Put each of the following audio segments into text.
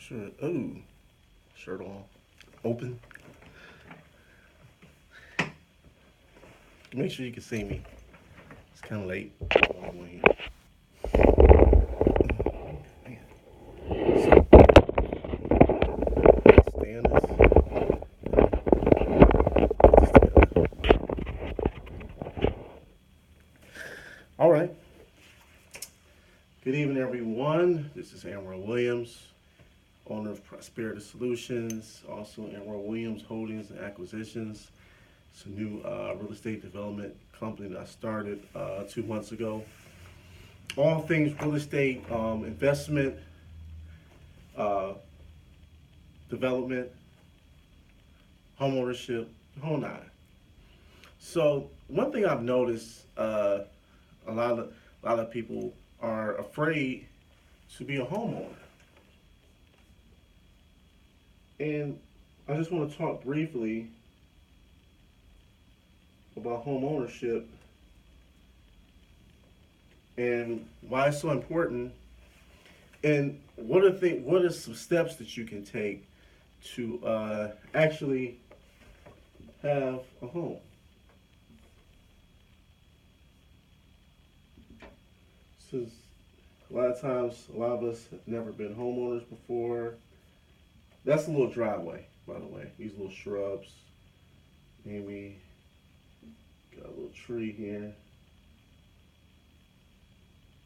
Sure. Ooh, shirt on, open. Make sure you can see me. It's kind of late. Man. So, stay on this. All right. Good evening, everyone. This is Amber Williams, owner of Prosperity Solutions, also Amber Williams Holdings and Acquisitions. It's a new real estate development company that I started 2 months ago. All things real estate investment, uh, development, homeownership, the whole nine. So one thing I've noticed, a lot of people are afraid to be a homeowner, and I just want to talk briefly about home ownership and why it's so important, and what are some steps that you can take to actually have a home. Since a lot of times, a lot of us have never been homeowners before. That's a little driveway, by the way. These little shrubs. Maybe got a little tree here.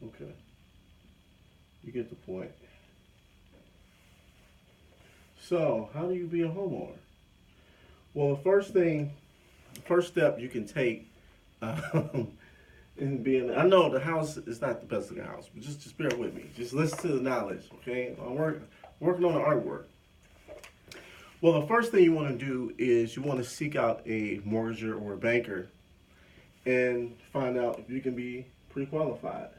Okay, you get the point. So, how do you be a homeowner? Well, the first step you can take um, in being, I know the house is not the best looking house, but just bear with me. Just listen to the knowledge, okay? Working on the artwork. Well, the first thing you want to do is you want to seek out a mortgager or a banker and find out if you can be pre-qualified.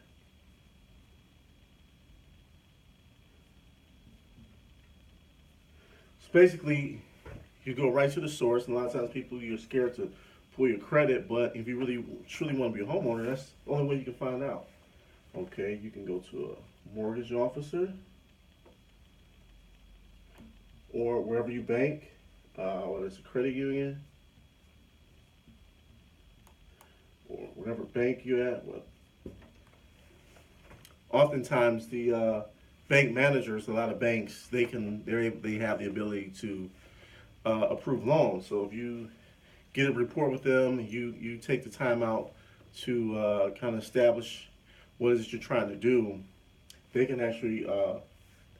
So basically, you go right to the source, and a lot of times people, you're scared to pull your credit, but if you really truly want to be a homeowner, that's the only way you can find out. Okay, you can go to a mortgage officer or wherever you bank, whether it's a credit union or whatever bank you're at. Well, oftentimes the bank managers, a lot of banks, they have the ability to approve loans. So if you get a report with them, you take the time out to kind of establish what it is you're trying to do. They can actually,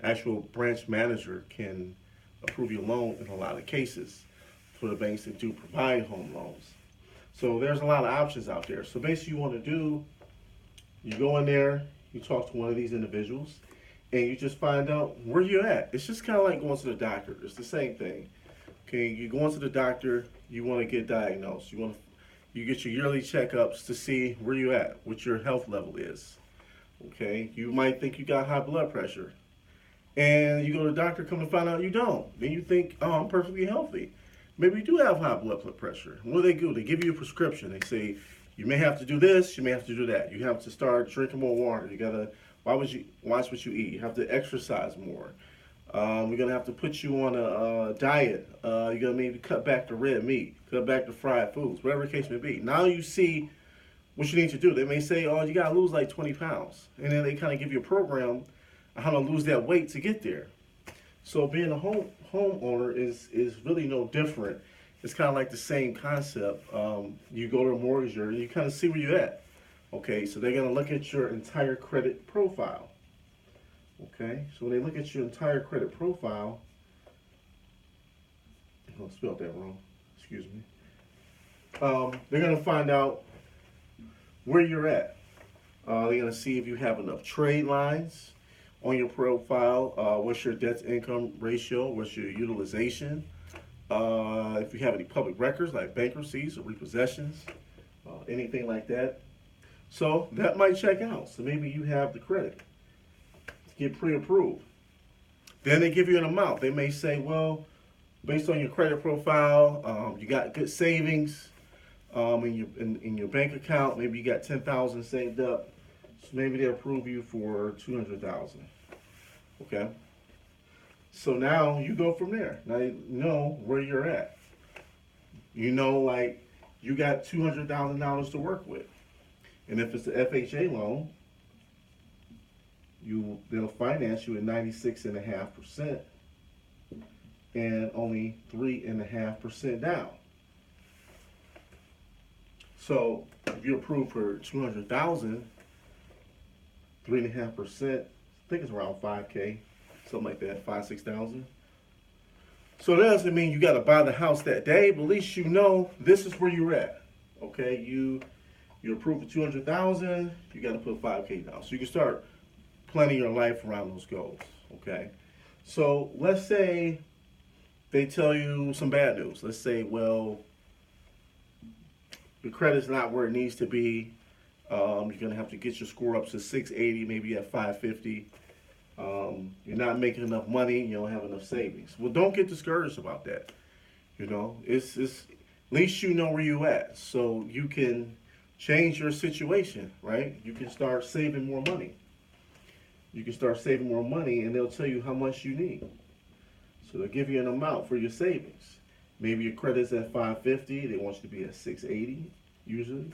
actual branch manager can approve your loan in a lot of cases for the banks that do provide home loans. So there's a lot of options out there. So basically, you want to do, you go in there, you talk to one of these individuals, and you just find out where you're at. It's just kind of like going to the doctor. It's the same thing. Okay, you go into the doctor, you want to get diagnosed. You get your yearly checkups to see where you at, what your health level is. Okay, you might think you got high blood pressure, and you go to the doctor, come to find out you don't. Then you think, oh, I'm perfectly healthy. Maybe you do have high blood pressure. What do? They give you a prescription. They say you may have to do this, you may have to do that. You have to start drinking more water. You gotta watch what you eat. You have to exercise more. We're gonna have to put you on a diet. You're gonna maybe cut back the red meat, cut back the fried foods, whatever the case may be. Now you see what you need to do. They may say, oh, you gotta lose like 20 pounds. And then they kind of give you a program on how to lose that weight to get there. So being a homeowner is really no different. It's kind of like the same concept. You go to a mortgager and you kind of see where you're at. Okay, so they're gonna look at your entire credit profile. Okay, so when they look at your entire credit profile, I spelled that wrong. Excuse me. They're gonna find out where you're at. They're gonna see if you have enough trade lines on your profile. What's your debt to income ratio? What's your utilization? If you have any public records like bankruptcies or repossessions, anything like that. So that might check out. So maybe you have the credit to get pre-approved. Then they give you an amount. They may say, well, based on your credit profile, you got good savings in your bank account. Maybe you got 10,000 saved up. So maybe they approve you for 200,000. Okay. So now you go from there. Now you know where you're at. You know, like you got $200,000 to work with, and if it's the FHA loan, they'll finance you at 96.5% and only 3.5% down. So if you're approved for 200,000, 3.5%, I think it's around 5K, something like that, 5-6,000. So that doesn't mean you got to buy the house that day, but at least you know this is where you're at. Okay, you're approved for 200,000, you got to put 5K down, so you can start planning your life around those goals. Okay, so let's say they tell you some bad news. Let's say, well, your credit's not where it needs to be. You're gonna have to get your score up to 680, maybe at 550. You're not making enough money. You don't have enough savings. Well, don't get discouraged about that. You know, it's at least you know where you at, so you can change your situation, right? You can start saving more money. You can start saving more money, and they'll tell you how much you need. So they'll give you an amount for your savings. Maybe your credit's at 550. They want you to be at 680 usually.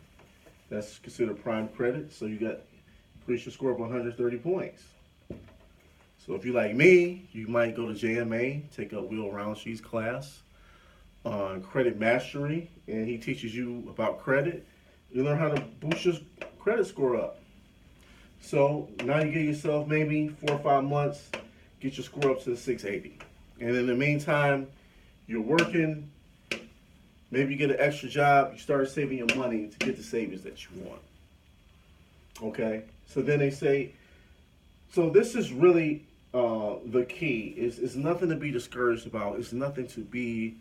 That's considered prime credit. So you got increase your score up 130 points. So if you're like me, you might go to JMA, take a Will Roundshe's class on credit mastery, and he teaches you about credit. You learn how to boost your credit score up. So now you get yourself maybe 4 or 5 months, get your score up to 680. And in the meantime, you're working, maybe you get an extra job, you start saving your money to get the savings that you want. Okay, so then they say, so this is really the key. It's nothing to be discouraged about. It's nothing to be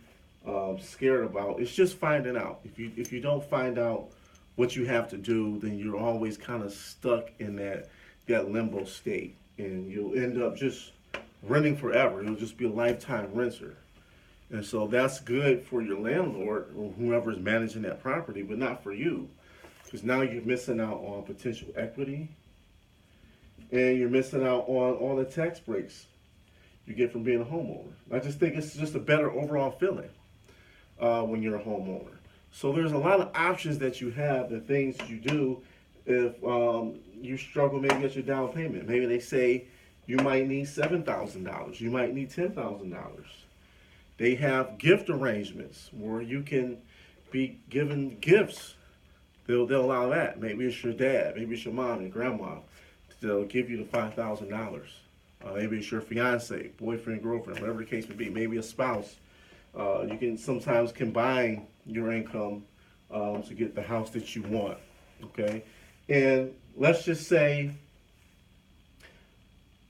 scared about. It's just finding out. If you don't find out what you have to do, then you're always kind of stuck in that limbo state, and you'll end up just renting forever. It'll just be a lifetime renter. And so that's good for your landlord or whoever is managing that property, but not for you, because now you're missing out on potential equity, and you're missing out on all the tax breaks you get from being a homeowner. I just think it's just a better overall feeling when you're a homeowner. So there's a lot of options that you have, the things you do if you struggle maybe at your down payment. Maybe they say you might need $7,000. You might need $10,000. They have gift arrangements where you can be given gifts. They'll allow that. Maybe it's your dad, maybe it's your mom and grandma. They'll give you the $5,000. Maybe it's your fiance, boyfriend, girlfriend, whatever the case may be. Maybe a spouse. You can sometimes combine your income to get the house that you want. Okay, and let's just say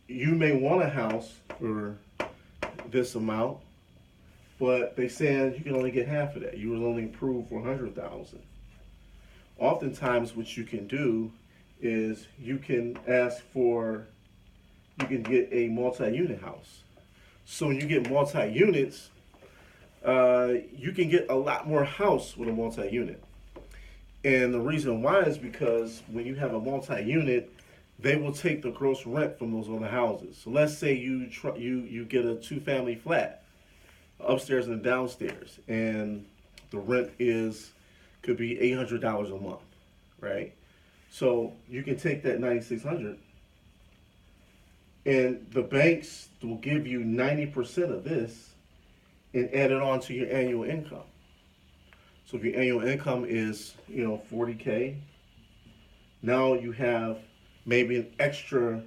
you may want a house for this amount, but they said you can only get half of that. You will only approve for $100,000. Oftentimes, what you can do is you can get a multi-unit house. So when you get multi-units, you can get a lot more house with a multi-unit. And the reason why is because when you have a multi-unit, they will take the gross rent from those other houses. So let's say you get a 2-family flat, upstairs and downstairs, and the rent could be $800 a month, right? So you can take that $9,600, and the banks will give you 90% of this and add it on to your annual income. So if your annual income is, $40K, now you have maybe an extra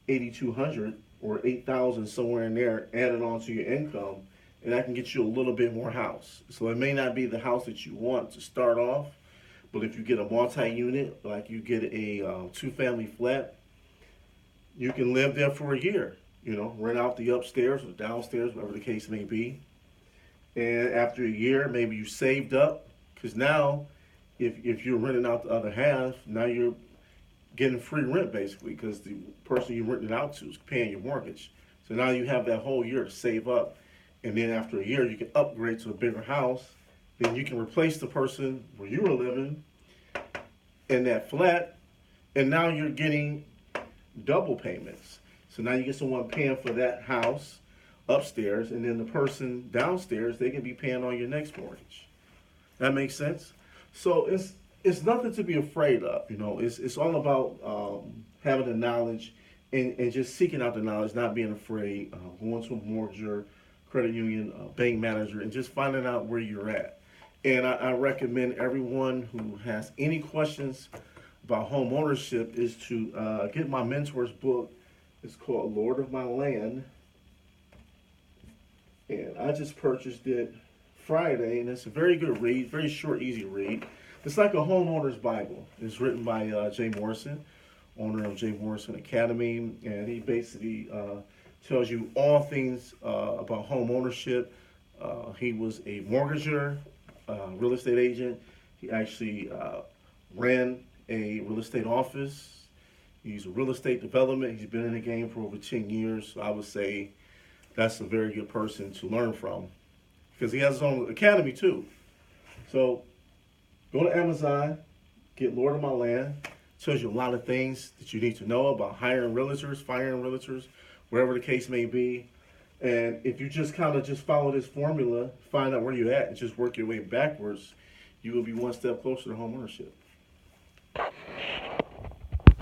$8,200 or $8,000 somewhere in there added on to your income, and that can get you a little bit more house. So it may not be the house that you want to start off, but if you get a multi-unit, like you get a 2-family flat, you can live there for a year. Rent out the upstairs or downstairs, whatever the case may be. And after a year, maybe you saved up, because now if you're renting out the other half, now you're getting free rent basically, because the person you rented out to is paying your mortgage. So now you have that whole year to save up, and then after a year you can upgrade to a bigger house. Then you can replace the person where you were living in that flat, and now you're getting double payments. So now you get someone paying for that house upstairs, and then the person downstairs, they can be paying on your next mortgage. That makes sense. So it's nothing to be afraid of. You know, it's all about having the knowledge and just seeking out the knowledge, not being afraid, going to a mortgage or credit union, bank manager, and just finding out where you're at. And I recommend everyone who has any questions about home ownership is to get my mentor's book. It's called Lord of My Land. And I just purchased it Friday, and it's a very good read, very short, easy read. It's like a homeowner's Bible. It's written by Jay Morrison, owner of Jay Morrison Academy, and he basically tells you all things about home ownership. He was a mortgager, real estate agent. He actually ran a real estate office. He's a real estate development. He's been in the game for over 10 years. So I would say that's a very good person to learn from because he has his own academy too. So go to Amazon, get Lord of My Land. It tells you a lot of things that you need to know about hiring realtors, firing realtors, wherever the case may be. And if you just kind of just follow this formula, find out where you're at, and just work your way backwards, you will be one step closer to home ownership.